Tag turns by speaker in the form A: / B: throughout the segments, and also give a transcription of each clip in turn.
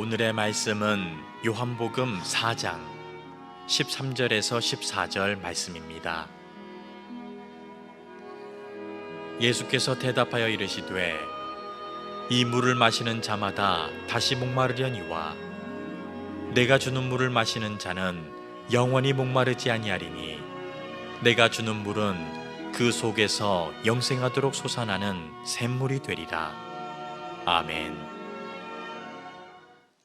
A: 오늘의 말씀은 요한복음 4장 13절에서 14절 말씀입니다. 예수께서 대답하여 이르시되 이 물을 마시는 자마다 다시 목마르려니와 내가 주는 물을 마시는 자는 영원히 목마르지 아니하리니 내가 주는 물은 그 속에서 영생하도록 솟아나는 샘물이 되리라. 아멘.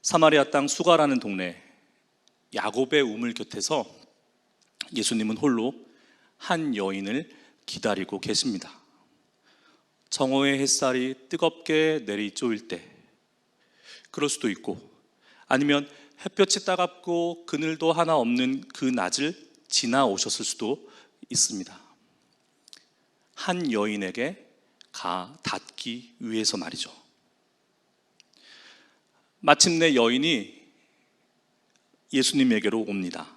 B: 사마리아 땅 수가라는 동네 야곱의 우물 곁에서 예수님은 홀로 한 여인을 기다리고 계십니다. 정오의 햇살이 뜨겁게 내리쪼일 때, 그럴 수도 있고 아니면 햇볕이 따갑고 그늘도 하나 없는 그 낮을 지나오셨을 수도 있습니다. 한 여인에게 닿기 위해서 말이죠. 마침내 여인이 예수님에게로 옵니다.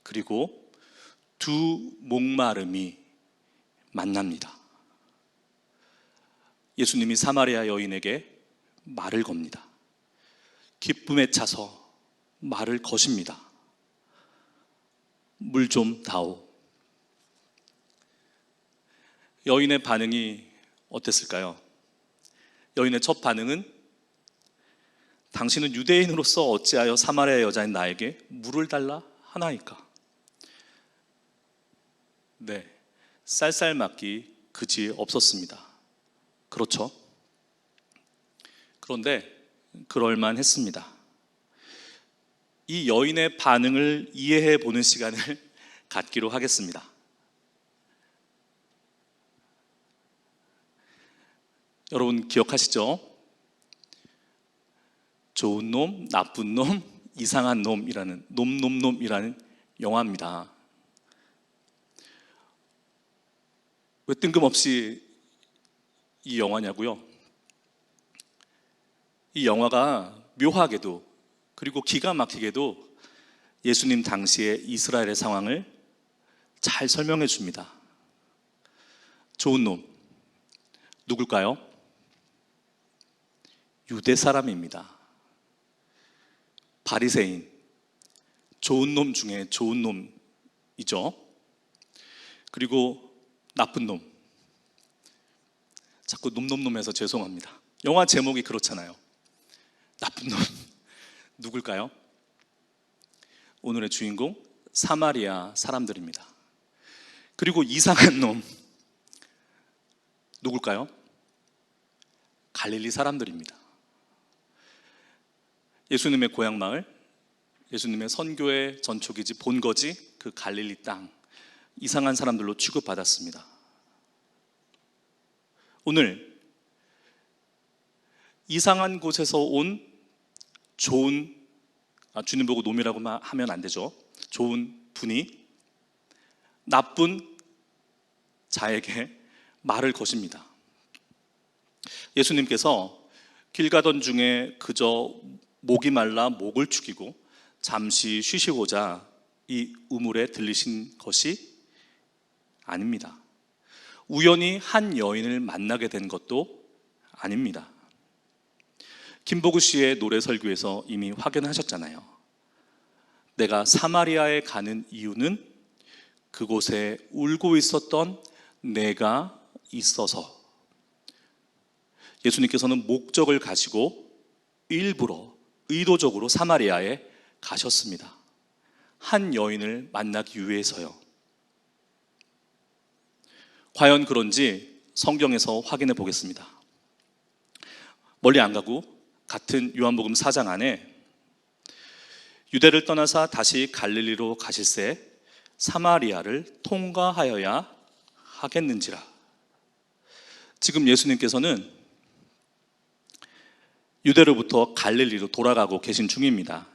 B: 그리고 두 목마름이 만납니다. 예수님이 사마리아 여인에게 말을 겁니다. 기쁨에 차서 말을 거십니다. 물 좀 다오. 여인의 반응이 어땠을까요? 여인의 첫 반응은 당신은 유대인으로서 어찌하여 사마리아 여자인 나에게 물을 달라 하나이까? 네, 쌀쌀맞기 그지 없었습니다. 그렇죠? 그런데 그럴만 했습니다. 이 여인의 반응을 이해해 보는 시간을 갖기로 하겠습니다. 여러분 기억하시죠? 좋은 놈, 나쁜 놈, 이상한 놈이라는 놈이라는 영화입니다. 왜 뜬금없이 이 영화냐고요? 이 영화가 묘하게도 그리고 기가 막히게도 예수님 당시의 이스라엘의 상황을 잘 설명해 줍니다. 좋은 놈 누굴까요? 유대 사람입니다. 바리새인, 좋은 놈 중에 좋은 놈이죠. 그리고 나쁜 놈, 자꾸 놈해서 죄송합니다. 영화 제목이 그렇잖아요. 나쁜 놈 누굴까요? 오늘의 주인공 사마리아 사람들입니다. 그리고 이상한 놈 누굴까요? 갈릴리 사람들입니다. 예수님의 고향 마을, 예수님의 선교의 전초기지 본거지 그 갈릴리 땅, 이상한 사람들로 취급받았습니다. 오늘 이상한 곳에서 온 좋은, 주님 보고 놈이라고 하면 안 되죠. 좋은 분이 나쁜 자에게 말을 거십니다. 예수님께서 길 가던 중에 그저 목이 말라 목을 축이고 잠시 쉬시고자 이 우물에 들리신 것이 아닙니다. 우연히 한 여인을 만나게 된 것도 아닙니다. 김보구 씨의 노래 설교에서 이미 확인하셨잖아요. 내가 사마리아에 가는 이유는 그곳에 울고 있었던 내가 있어서. 예수님께서는 목적을 가지고 일부러 의도적으로 사마리아에 가셨습니다. 한 여인을 만나기 위해서요. 과연 그런지 성경에서 확인해 보겠습니다. 멀리 안 가고 같은 요한복음 4장 안에 유대를 떠나사 다시 갈릴리로 가실새 사마리아를 통과하여야 하겠는지라. 지금 예수님께서는 유대로부터 갈릴리로 돌아가고 계신 중입니다.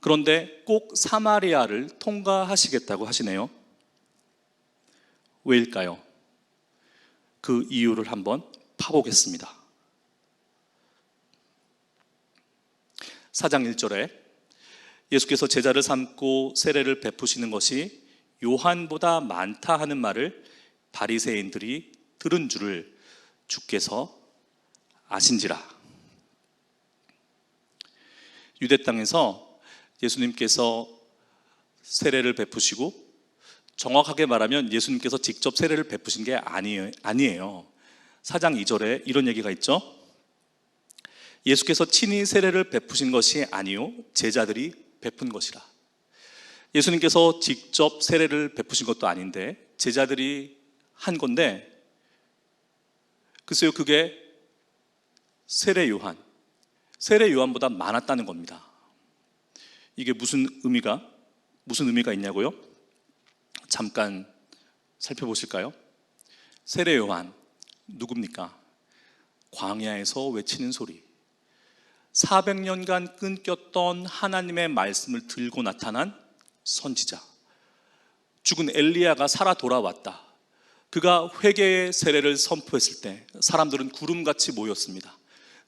B: 그런데 꼭 사마리아를 통과하시겠다고 하시네요. 왜일까요? 그 이유를 한번 파보겠습니다. 4장 1절에 예수께서 제자를 삼고 세례를 베푸시는 것이 요한보다 많다 하는 말을 바리새인들이 들은 줄을 주께서 아신지라. 유대 땅에서 예수님께서 세례를 베푸시고, 정확하게 말하면 예수님께서 직접 세례를 베푸신 게 아니에요. 4장 2절에 이런 얘기가 있죠. 예수께서 친히 세례를 베푸신 것이 아니요 제자들이 베푼 것이라. 예수님께서 직접 세례를 베푸신 것도 아닌데 제자들이 한 건데, 글쎄요, 그게 세례 요한보다 많았다는 겁니다. 이게 무슨 의미가 있냐고요? 잠깐 살펴보실까요? 세례 요한 누굽니까? 광야에서 외치는 소리, 400년간 끊겼던 하나님의 말씀을 들고 나타난 선지자, 죽은 엘리야가 살아 돌아왔다. 그가 회개의 세례를 선포했을 때 사람들은 구름같이 모였습니다.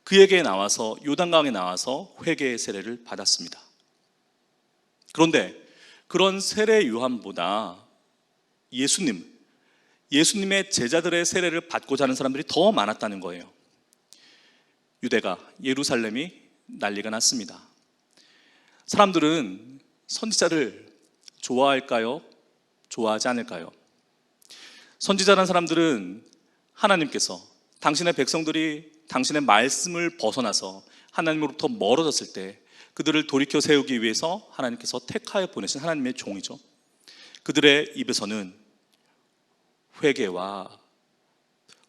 B: 그에게 나와서, 요단강에 나와서 회개의 세례를 받았습니다. 그런데 그런 세례 요한보다 예수님의 제자들의 세례를 받고자 하는 사람들이 더 많았다는 거예요. 유대가, 예루살렘이 난리가 났습니다. 사람들은 선지자를 좋아할까요? 좋아하지 않을까요? 선지자라는 사람들은 하나님께서 당신의 백성들이 당신의 말씀을 벗어나서 하나님으로부터 멀어졌을 때 그들을 돌이켜 세우기 위해서 하나님께서 택하여 보내신 하나님의 종이죠. 그들의 입에서는 회개와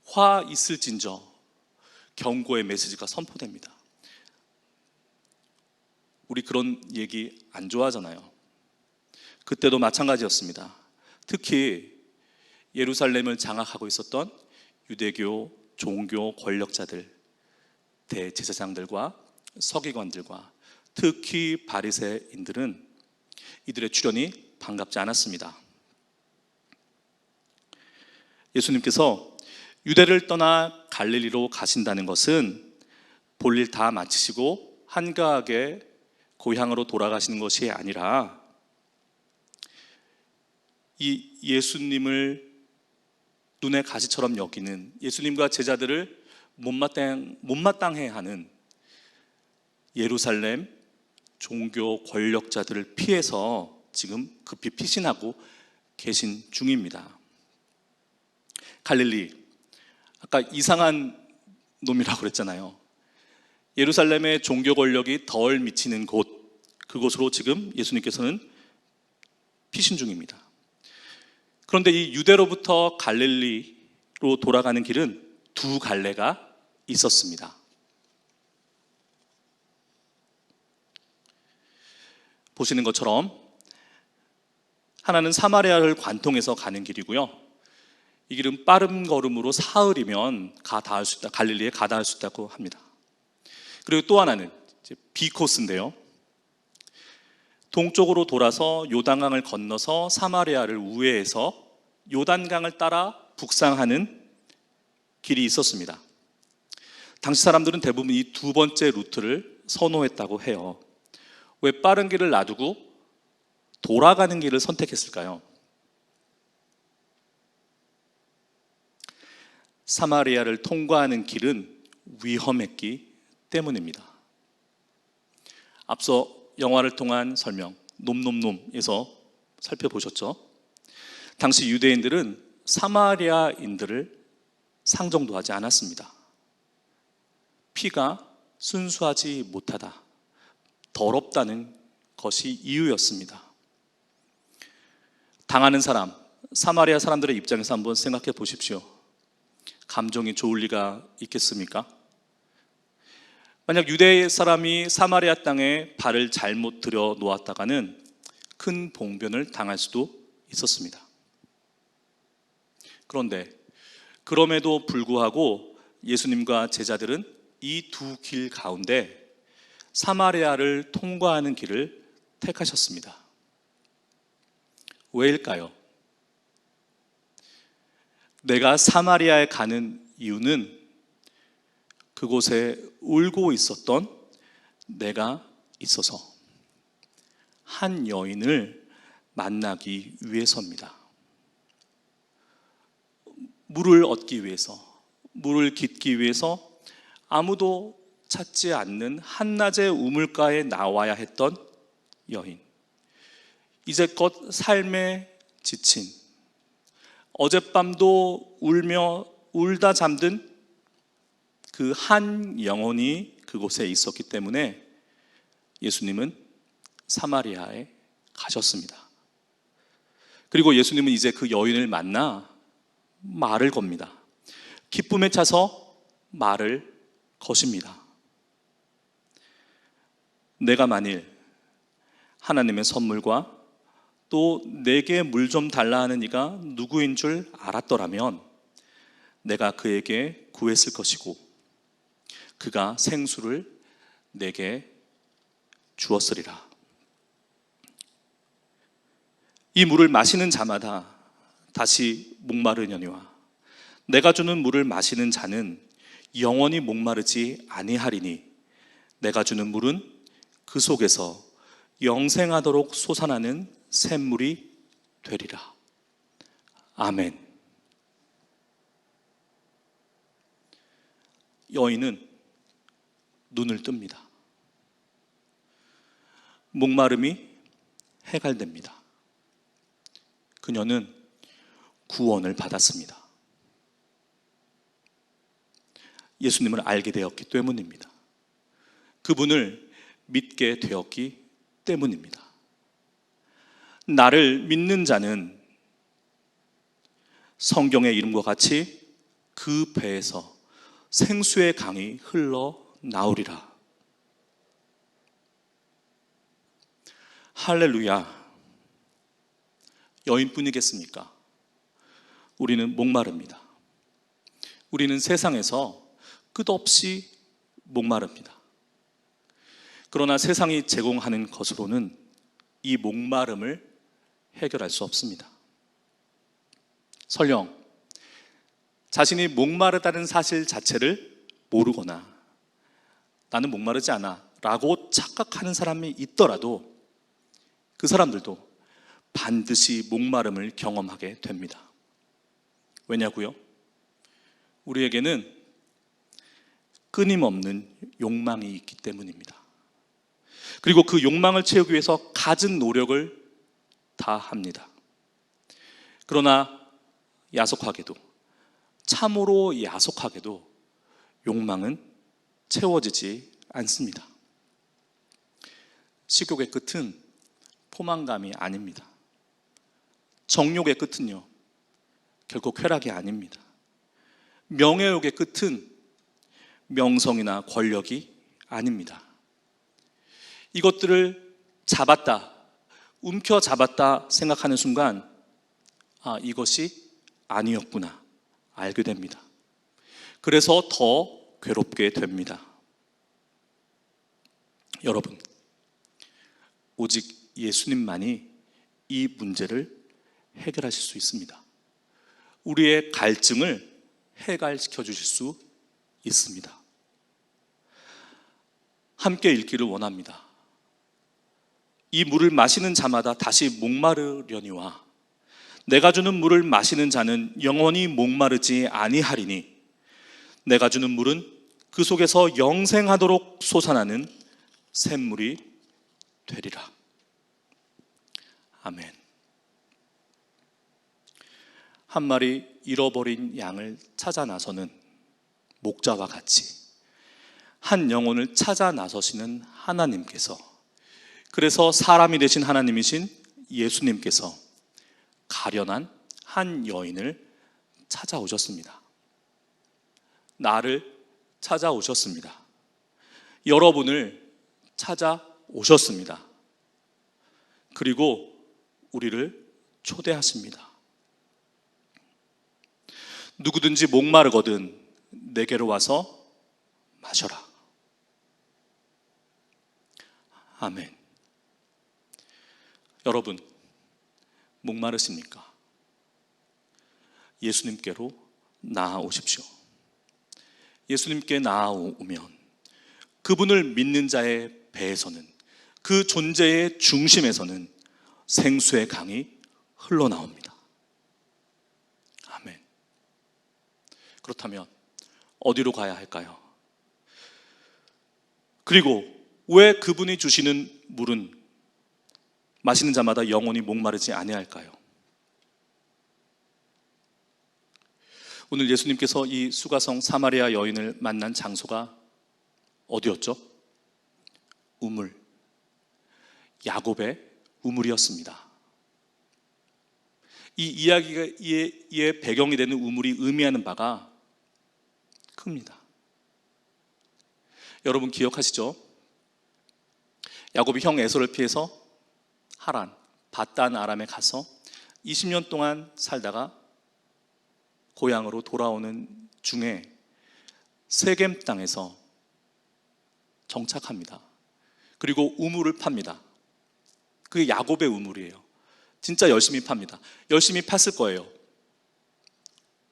B: 화 있을진저 경고의 메시지가 선포됩니다. 우리 그런 얘기 안 좋아하잖아요. 그때도 마찬가지였습니다. 특히 예루살렘을 장악하고 있었던 유대교 종교 권력자들, 대제사장들과 서기관들과 특히 바리새인들은 이들의 출현이 반갑지 않았습니다. 예수님께서 유대를 떠나 갈릴리로 가신다는 것은 볼일 다 마치시고 한가하게 고향으로 돌아가시는 것이 아니라 이 예수님을 눈의 가시처럼 여기는, 예수님과 제자들을 못마땅해 하는 예루살렘 종교 권력자들을 피해서 지금 급히 피신하고 계신 중입니다. 갈릴리, 아까 이상한 놈이라고 그랬잖아요. 예루살렘의 종교 권력이 덜 미치는 곳, 그곳으로 지금 예수님께서는 피신 중입니다. 그런데 이 유대로부터 갈릴리로 돌아가는 길은 두 갈래가 있었습니다. 보시는 것처럼 하나는 사마리아를 관통해서 가는 길이고요. 이 길은 빠른 걸음으로 사흘이면 갈릴리에 가닿을 수 있다고 합니다. 그리고 또 하나는 B 코스인데요. 동쪽으로 돌아서 요단강을 건너서 사마리아를 우회해서 요단강을 따라 북상하는 길이 있었습니다. 당시 사람들은 대부분 이 두 번째 루트를 선호했다고 해요. 왜 빠른 길을 놔두고 돌아가는 길을 선택했을까요? 사마리아를 통과하는 길은 위험했기 때문입니다. 앞서 영화를 통한 설명, 놈놈놈에서 살펴보셨죠? 당시 유대인들은 사마리아인들을 상정도 하지 않았습니다. 피가 순수하지 못하다, 더럽다는 것이 이유였습니다. 당하는 사람, 사마리아 사람들의 입장에서 한번 생각해 보십시오. 감정이 좋을 리가 있겠습니까? 만약 유대 사람이 사마리아 땅에 발을 잘못 들여 놓았다가는 큰 봉변을 당할 수도 있었습니다. 그런데 그럼에도 불구하고 예수님과 제자들은 이 두 길 가운데 사마리아를 통과하는 길을 택하셨습니다. 왜일까요? 내가 사마리아에 가는 이유는 그곳에 울고 있었던 내가 있어서 한 여인을 만나기 위해서입니다. 물을 얻기 위해서, 물을 깃기 위해서 아무도 찾지 않는 한낮의 우물가에 나와야 했던 여인. 이제껏 삶에 지친, 어젯밤도 울다 잠든 그 한 영혼이 그곳에 있었기 때문에 예수님은 사마리아에 가셨습니다. 그리고 예수님은 이제 그 여인을 만나 말을 겁니다. 기쁨에 차서 말을 거십니다. 내가 만일 하나님의 선물과 또 내게 물 좀 달라 하는 이가 누구인 줄 알았더라면 내가 그에게 구했을 것이고 그가 생수를 내게 주었으리라. 이 물을 마시는 자마다 다시 목마르려니와 내가 주는 물을 마시는 자는 영원히 목마르지 아니하리니 내가 주는 물은 그 속에서 영생하도록 솟아나는 샘물이 되리라. 아멘. 여인은 눈을 뜹니다. 목마름이 해갈됩니다. 그녀는 구원을 받았습니다. 예수님을 알게 되었기 때문입니다. 그분을 믿게 되었기 때문입니다. 나를 믿는 자는 성경의 이름과 같이 그 배에서 생수의 강이 흘러 나오리라. 할렐루야. 여인뿐이겠습니까? 우리는 목마릅니다. 우리는 세상에서 끝없이 목마릅니다. 그러나 세상이 제공하는 것으로는 이 목마름을 해결할 수 없습니다. 설령 자신이 목마르다는 사실 자체를 모르거나 나는 목마르지 않아 라고 착각하는 사람이 있더라도 그 사람들도 반드시 목마름을 경험하게 됩니다. 왜냐고요? 우리에게는 끊임없는 욕망이 있기 때문입니다. 그리고 그 욕망을 채우기 위해서 갖은 노력을 다 합니다. 그러나 야속하게도, 참으로 야속하게도 욕망은 채워지지 않습니다. 식욕의 끝은 포만감이 아닙니다. 정욕의 끝은요, 결코 쾌락이 아닙니다. 명예욕의 끝은 명성이나 권력이 아닙니다. 이것들을 잡았다, 움켜잡았다 생각하는 순간 이것이 아니었구나 알게 됩니다. 그래서 더 괴롭게 됩니다. 여러분, 오직 예수님만이 이 문제를 해결하실 수 있습니다. 우리의 갈증을 해갈시켜 주실 수 있습니다. 함께 읽기를 원합니다. 이 물을 마시는 자마다 다시 목마르려니와 내가 주는 물을 마시는 자는 영원히 목마르지 아니하리니 내가 주는 물은 그 속에서 영생하도록 솟아나는 샘물이 되리라. 아멘. 한 마리 잃어버린 양을 찾아 나서는 목자와 같이 한 영혼을 찾아 나서시는 하나님께서, 그래서 사람이 되신 하나님이신 예수님께서 가련한 한 여인을 찾아오셨습니다. 나를 찾아오셨습니다. 여러분을 찾아오셨습니다. 그리고 우리를 초대하십니다. 누구든지 목마르거든 내게로 와서 마셔라. 아멘. 여러분, 목마르십니까? 예수님께로 나아오십시오. 예수님께 나아오면 그분을 믿는 자의 배에서는, 그 존재의 중심에서는 생수의 강이 흘러나옵니다. 아멘. 그렇다면 어디로 가야 할까요? 그리고 왜 그분이 주시는 물은 마시는 자마다 영원히 목마르지 아니할까요? 오늘 예수님께서 이 수가성 사마리아 여인을 만난 장소가 어디였죠? 우물, 야곱의 우물이었습니다. 이 이야기의 배경이 되는 우물이 의미하는 바가 큽니다. 여러분 기억하시죠? 야곱이 형 에서를 피해서 하란, 바단 아람에 가서 20년 동안 살다가 고향으로 돌아오는 중에 세겜 땅에서 정착합니다. 그리고 우물을 팝니다. 그게 야곱의 우물이에요. 진짜 열심히 팝니다. 열심히 팠을 거예요.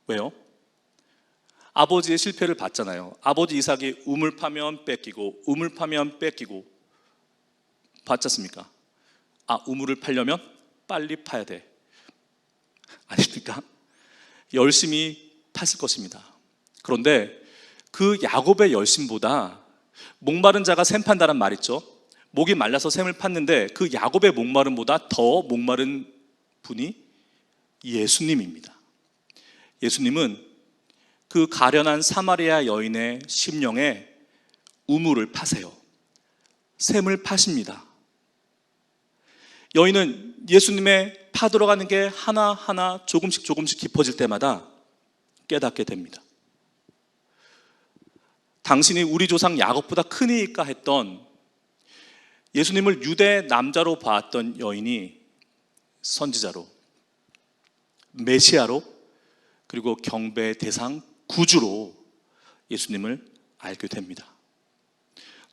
B: 왜요? 아버지의 실패를 봤잖아요. 아버지 이삭이 우물 파면 뺏기고 우물 파면 뺏기고 봤지 않습니까? 아, 우물을 파려면 빨리 파야 돼. 아닙니까? 열심히 팠을 것입니다. 그런데 그 야곱의 열심보다 목마른 자가 샘 판다는 말 있죠. 목이 말라서 샘을 팠는데 그 야곱의 목마름보다 더 목마른 분이 예수님입니다. 예수님은 그 가련한 사마리아 여인의 심령에 우물을 파세요. 샘을 파십니다. 여인은 예수님의 파들어가는 게 하나하나 조금씩 깊어질 때마다 깨닫게 됩니다. 당신이 우리 조상 야곱보다 크니까 했던 예수님을 유대 남자로 봤던 여인이 선지자로, 메시아로, 그리고 경배의 대상 구주로 예수님을 알게 됩니다.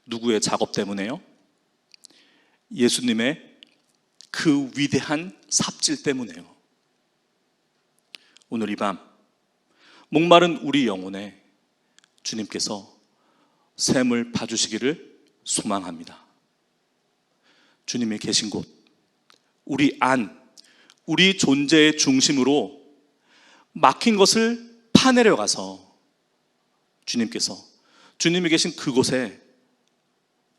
B: 누구의 작업 때문에요? 예수님의 그 위대한 삽질 때문에요. 오늘 이 밤 목마른 우리 영혼에 주님께서 샘을 파주시기를 소망합니다. 주님이 계신 곳, 우리 안, 우리 존재의 중심으로 막힌 것을 파내려가서 주님이 계신 그곳에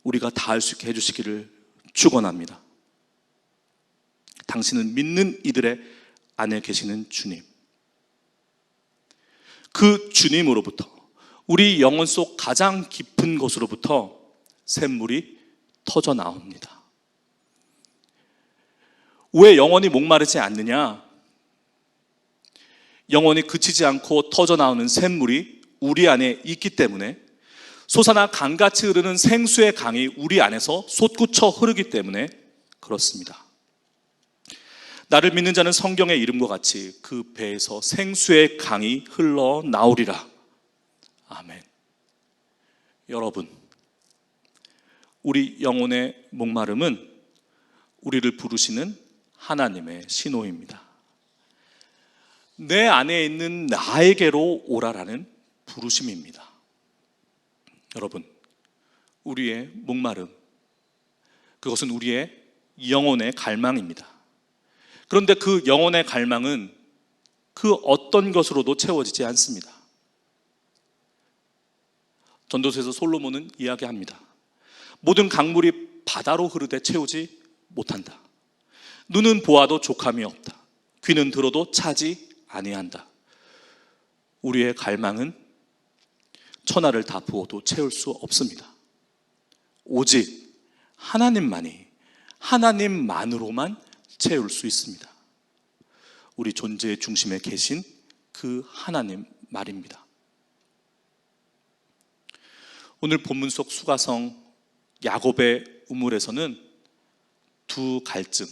B: 우리가 닿을 수 있게 해주시기를 축원합니다. 당신은 믿는 이들의 안에 계시는 주님, 그 주님으로부터 우리 영혼 속 가장 깊은 곳으로부터 샘물이 터져 나옵니다. 왜 영혼이 목마르지 않느냐? 영혼이 그치지 않고 터져 나오는 샘물이 우리 안에 있기 때문에, 솟아나 강같이 흐르는 생수의 강이 우리 안에서 솟구쳐 흐르기 때문에 그렇습니다. 나를 믿는 자는 성경의 이름과 같이 그 배에서 생수의 강이 흘러나오리라. 아멘. 여러분, 우리 영혼의 목마름은 우리를 부르시는 하나님의 신호입니다. 내 안에 있는 나에게로 오라라는 부르심입니다. 여러분, 우리의 목마름, 그것은 우리의 영혼의 갈망입니다. 그런데 그 영혼의 갈망은 그 어떤 것으로도 채워지지 않습니다. 전도서에서 솔로몬은 이야기합니다. 모든 강물이 바다로 흐르되 채우지 못한다. 눈은 보아도 족함이 없다. 귀는 들어도 차지 아니한다. 우리의 갈망은 천하를 다 부어도 채울 수 없습니다. 오직 하나님만으로만 채울 수 있습니다. 우리 존재의 중심에 계신 그 하나님 말입니다. 오늘 본문 속 수가성 야곱의 우물에서는 두 갈증,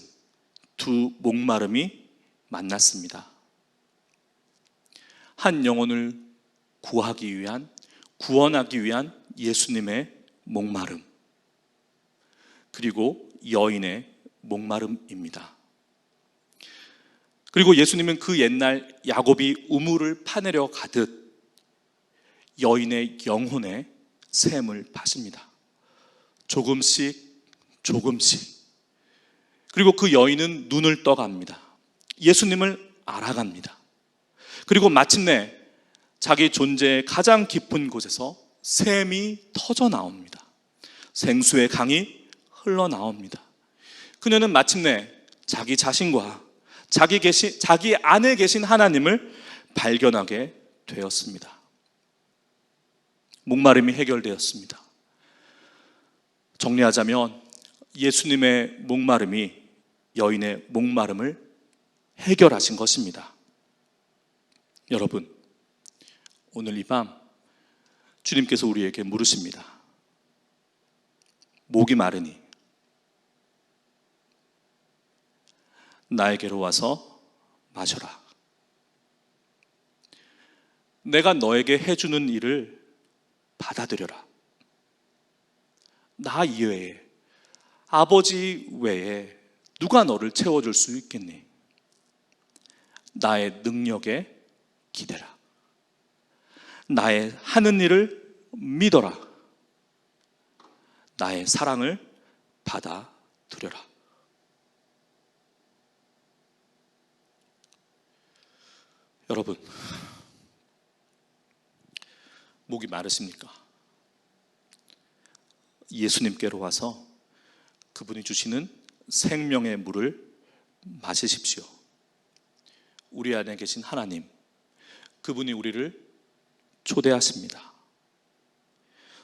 B: 두 목마름이 만났습니다. 한 영혼을 구원하기 위한 예수님의 목마름, 그리고 여인의 목마름입니다. 그리고 예수님은 그 옛날 야곱이 우물을 파내려 가듯 여인의 영혼에 샘을 파십니다. 조금씩. 그리고 그 여인은 눈을 떠갑니다. 예수님을 알아갑니다. 그리고 마침내 자기 존재의 가장 깊은 곳에서 샘이 터져 나옵니다. 생수의 강이 흘러나옵니다. 그녀는 마침내 자기 자신과 자기 안에 계신 하나님을 발견하게 되었습니다. 목마름이 해결되었습니다. 정리하자면 예수님의 목마름이 여인의 목마름을 해결하신 것입니다. 여러분, 오늘 이 밤 주님께서 우리에게 물으십니다. 목이 마르니 나에게로 와서 마셔라. 내가 너에게 해주는 일을 받아들여라. 나 이외에, 아버지 외에 누가 너를 채워줄 수 있겠니? 나의 능력에 기대라. 나의 하는 일을 믿어라. 나의 사랑을 받아들여라. 여러분, 목이 마르십니까? 예수님께로 와서 그분이 주시는 생명의 물을 마시십시오. 우리 안에 계신 하나님, 그분이 우리를 초대하십니다.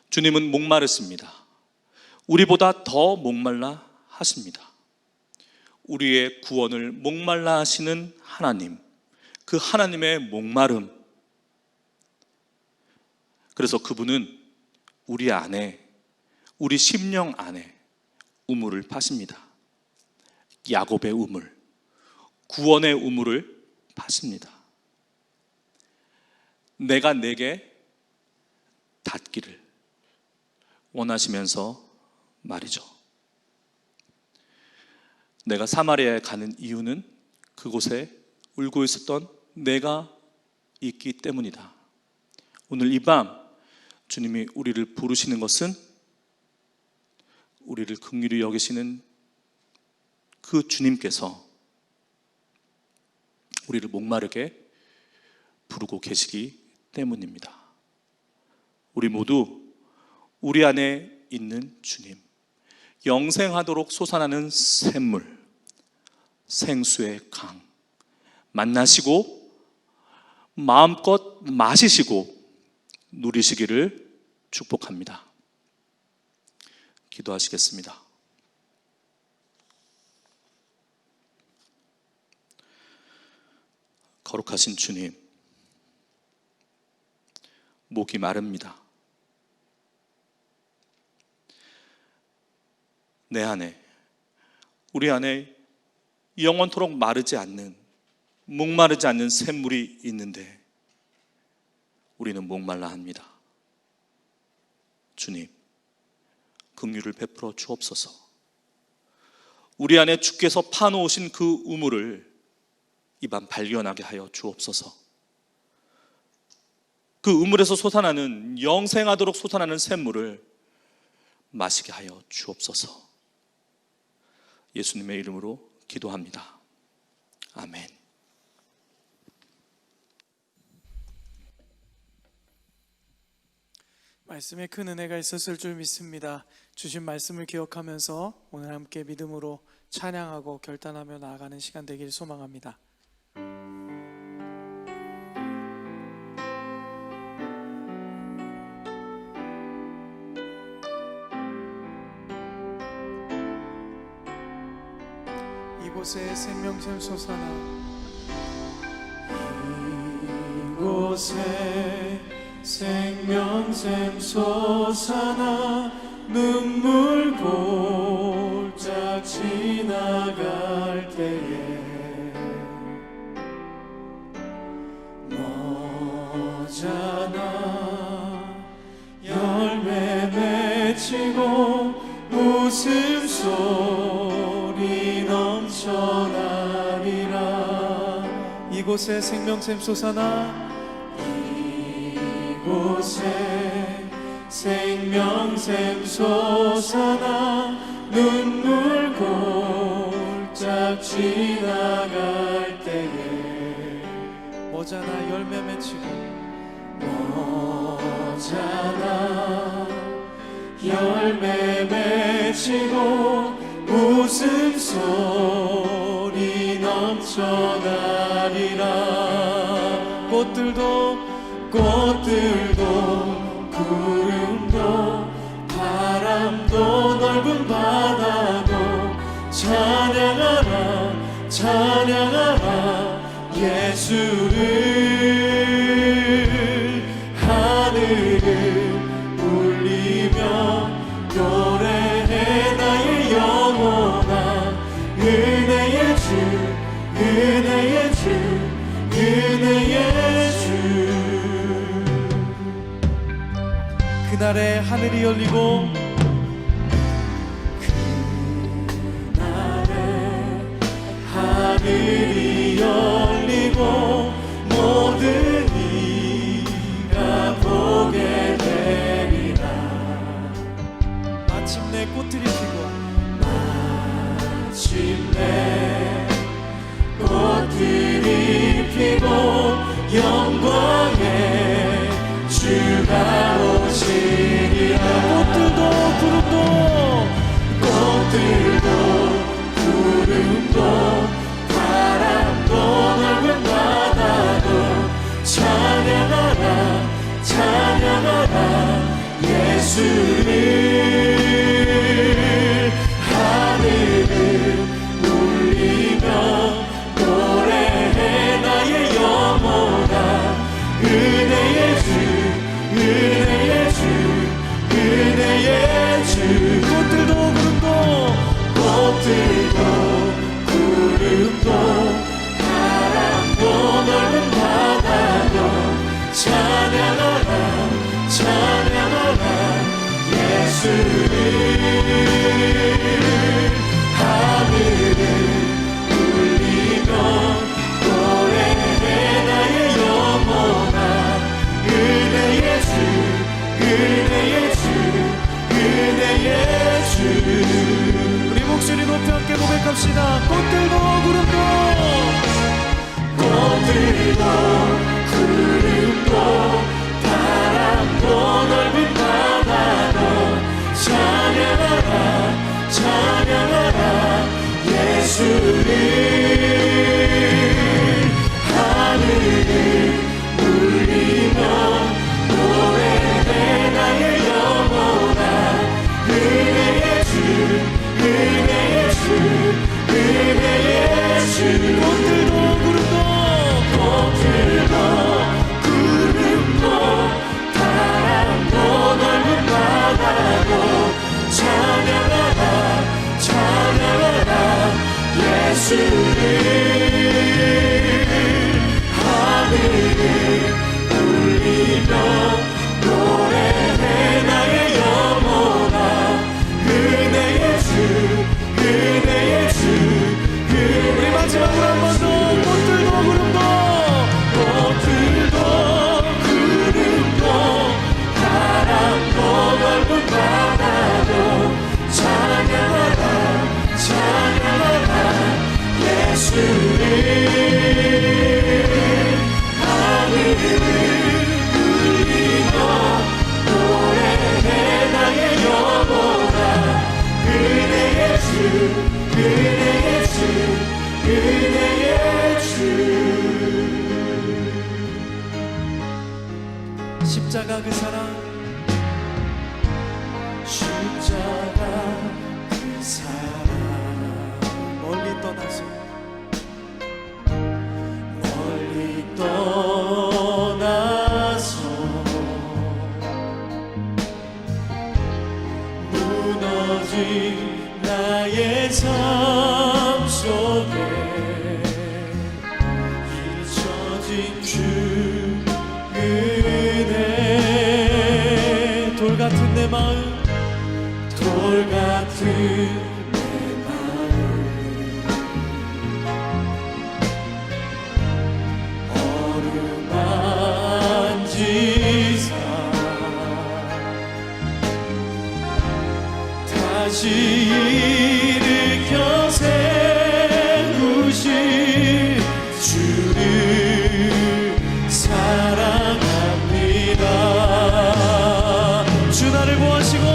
B: 주님은 목마르십니다. 우리보다 더 목말라 하십니다. 우리의 구원을 목말라 하시는 하나님, 그 하나님의 목마름, 그래서 그분은 우리 안에, 우리 심령 안에 우물을 파십니다. 야곱의 우물, 구원의 우물을 파십니다. 내가 내게 닿기를 원하시면서 말이죠. 내가 사마리아에 가는 이유는 그곳에 울고 있었던 내가 있기 때문이다. 오늘 이 밤 주님이 우리를 부르시는 것은 우리를 긍휼히 여기시는 그 주님께서 우리를 목마르게 부르고 계시기 때문입니다. 우리 모두 우리 안에 있는 주님, 영생하도록 솟아나는 샘물, 생수의 강 만나시고 마음껏 마시시고 누리시기를 축복합니다. 기도하시겠습니다. 거룩하신 주님, 목이 마릅니다. 내 안에, 우리 안에 영원토록 마르지 않는, 목마르지 않는 샘물이 있는데 우리는 목말라 합니다. 주님, 긍휼을 베풀어 주옵소서. 우리 안에 주께서 파놓으신 그 우물을 이 밤 발견하게 하여 주옵소서. 그 우물에서 솟아나는, 영생하도록 솟아나는 샘물을 마시게 하여 주옵소서. 예수님의 이름으로 기도합니다. 아멘.
C: 말씀에 큰 은혜가 있었을 줄 믿습니다. 주신 말씀을 기억하면서 오늘 함께 믿음으로 찬양하고 결단하며 나아가는 시간 되길 소망합니다. 이곳에 생명샘 솟아나, 이곳에 생명샘 솟아나 눈물 골짝 지나갈 때에 너잖아 열매 맺히고 웃음소리 넘쳐나리라. 이곳에 생명샘 솟아나, 이곳에 생명샘 솟아나 눈물 골짝 지나갈 때에 뭐잖아 열매 맺히고, 뭐잖아 열매 맺히고 웃음소리 넘쳐나리라. 꽃들도 구름도 바람도 넓은 바다도 찬양하라 찬양하라 예수를. 하늘을 울리며 노래해 나의 영혼아. 은혜의 주 은혜의 주 은혜의 주. 그날에 하늘이 열리고 하늘이 열리고 모든 이가 보게 되리라. 마침내 꽃들이 피고 마침내 꽃들이 피고 영광의 주가 오시리라. 꽃들도 구름도 바람도 넓은 바다도 찬양하라 찬양하라 예수를. 하늘을 울리며 노래해 나의 영혼아. 은혜의 주 은혜의 주 은혜의 주. 꽃들도 구름도 바람도 넓은 바다도 찬양하라 찬양하라 예수를. 하늘을 울리며 노래해 나의 영혼아. 은혜의 주 은혜의 주 은혜의 주. 우리 목소리 높이 함께 고백합시다. 꽃들도 구름도 바람도 넓은 바다도 찬양하라 찬양하라 예수를. 하늘을 울리며 노래해 나의 영혼아. 은혜의 주 은혜의 주 은혜의 주. 구름도 바람도 넓은 바다도 찬양하라 찬양하라 예수를. 하늘을 울리며 노래해 나의 영혼아. 은혜의 주 은혜의 주 우리 마지막으로 한 번 더. 꽃들도 구름도 바람도 넓은 바다도 찬양하라 찬양하라 예수를. 하늘을 울리며 노래해 나의 영혼아. 은혜의 주 은혜의 주 은혜의 주. 십자가 그 사랑 십자가 그 사랑 멀리 떠나서 무너진 나의 삶 속에 잊혀진 주 은혜. 돌같은 내 마음 돌같은 내 마음 어루만지사 다시 일으켜 세우신 주를 사랑합니다. 주 나를 보하시고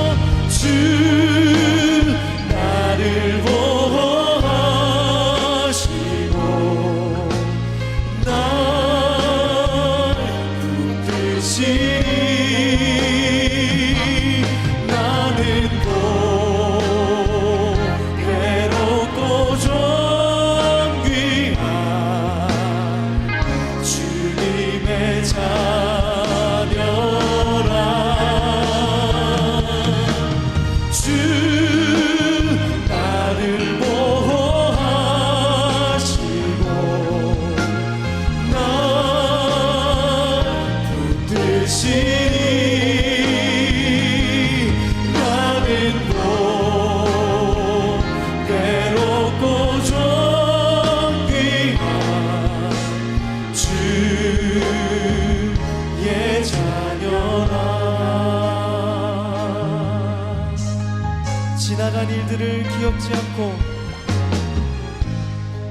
C: 두렵지 않고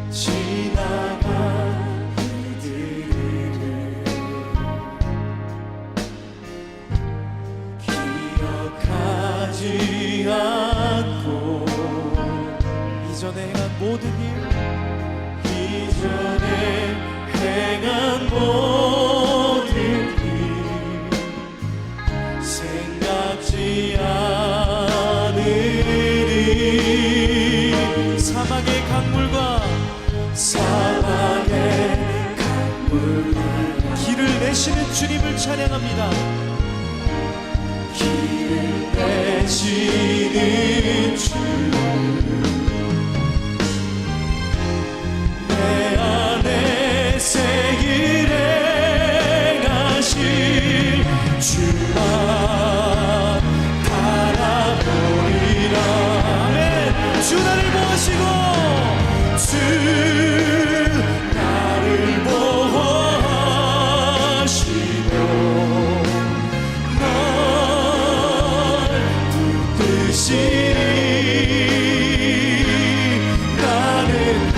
D: 지나간 이들을 기억하지 않고
C: 이전에 행한 모든 일
D: 이전에 행한 모든 일 생각지 않으리
C: 사막의 강물과
D: 사막의 강물과
C: 길을 내시는 주님을 찬양합니다.
D: 길을 내시는 주 내 안에 새 길에 가실 주만 바라보리라.
C: 아멘. 주 나를 보호하시고
D: 주 나를 보호하시고 널 붙드시리. 나는 또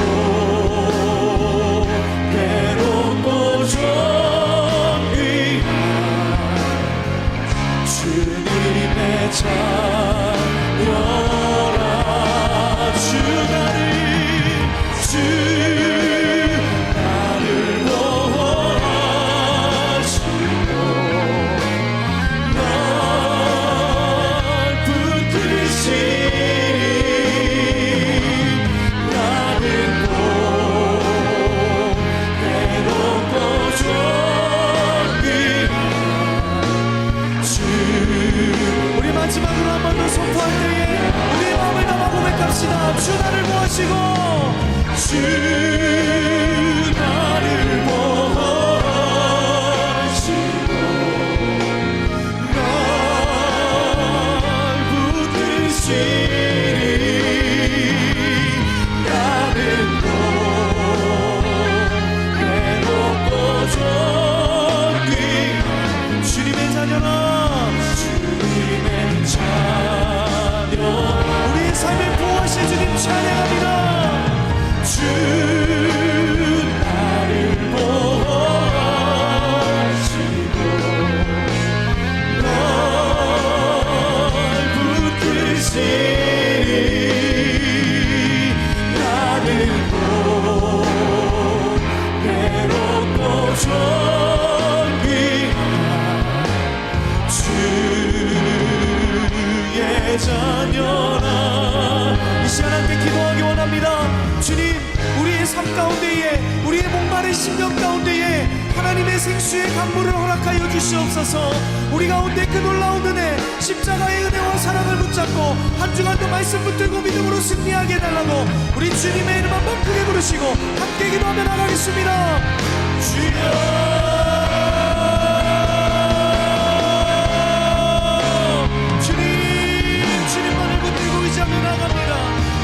D: 괴롭고 존귀한 주님의 자녀라. 주 나를 보호하시고 널 붙드시리. 나는 또 괴롭고 존귀한 주.
C: 우리 마지막으로 한 번 더 선포할 때에 우리의 마음을 담아 고백합시다. 주 나를 보호하시고
D: 주 나를 보호하시고 날 붙드시리. 나는 또 괴롭고 존귀한
C: 주님의 자녀라
D: 주님의 자녀
C: 우리의 삶을 보호하실 주님 찬양합니다.
D: 주 나를 보호하시고 널 붙드시리. 나는 또 괴롭고 존귀한 주의 자녀라.
C: 이 시간 함께 기도하기 원합니다. 주님, 우리의 삶 가운데에 우리의 목마른 심령 가운데에 하나님의 생수의 강물을 허락하여 주시옵소서. 우리 가운데 그 놀라운 은혜 십자가의 은혜와 사랑을 붙잡고 한 주간도 말씀 붙들고 믿음으로 승리하게 해달라고 우리 주님의 이름 한번 크게 부르시고 함께 기도하며 나가겠습니다. 주님만을 붙들고 의지하며 나갑니다.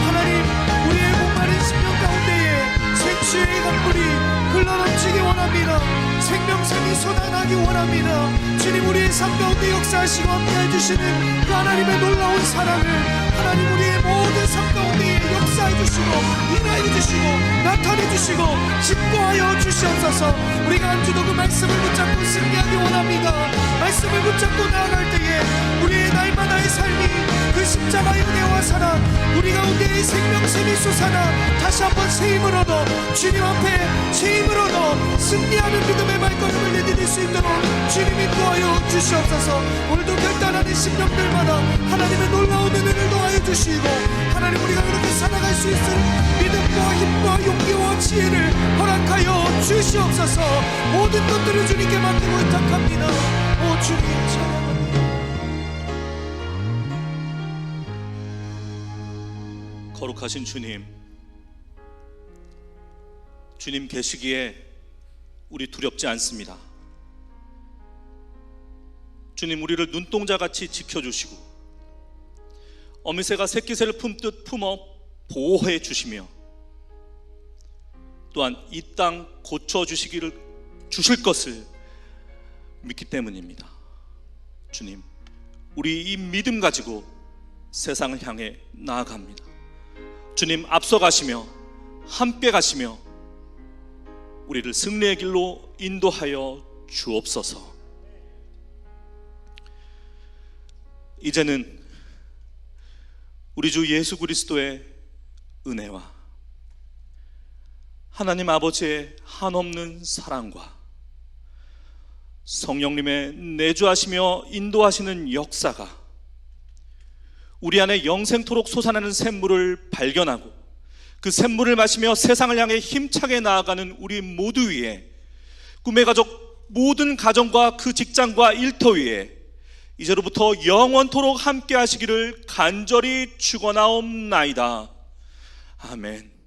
C: 하나님, 우리의 목마른 심령 가운데에 생수의 강물이 흘러넘치기 원합니다. 생명샘이 쏟아나기 원합니다. 주님, 우리의 삶 가운데 역사하시고 함께해 주시는 그 하나님의 놀라운 사랑을 하나님 우리의 모든 삶 가운데 역사해 주시고 일하여 주시고 나타내 주시고 집도하여 주시옵소서. 우리가 한 주도 그 말씀을 붙잡고 승리하기 원합니다. 말씀을 붙잡고 나아갈 때에 우리의 날마다의 삶이 그 십자가의 은혜와 사랑 우리 가운데의 생명샘이 솟아나 다시 한번 새 힘을 얻어 주님 앞에 새 힘을 얻어 승리하는 믿음의 발걸음을 내디딜 수 있도록 주님이 도와여 주시옵소서. 오늘도 결단하는 심령들마다 하나님의 놀라운 은혜를 도와여 주시고 하나님 우리가 그렇게 살아갈 수 있을 믿음과 힘과 용기와 지혜를 허락하여 주시옵소서. 모든 것들을 주님께 맡기고 부탁합니다. 오 주님 찬양합니다.
B: 거룩하신 주님, 주님 계시기에 우리 두렵지 않습니다. 주님, 우리를 눈동자같이 지켜주시고 어미새가 새끼새를 품듯 품어 보호해 주시며 또한 이 땅 고쳐주시기를 주실 것을 믿기 때문입니다. 주님, 우리 이 믿음 가지고 세상을 향해 나아갑니다. 주님 앞서가시며 함께 가시며 우리를 승리의 길로 인도하여 주옵소서. 이제는 우리 주 예수 그리스도의 은혜와 하나님 아버지의 한없는 사랑과 성령님의 내주하시며 인도하시는 역사가 우리 안에 영생토록 솟아나는 샘물을 발견하고 그 샘물을 마시며 세상을 향해 힘차게 나아가는 우리 모두 위에, 꿈의 가족 모든 가정과 그 직장과 일터 위에 이제로부터 영원토록 함께 하시기를 간절히 축원하옵나이다. 아멘.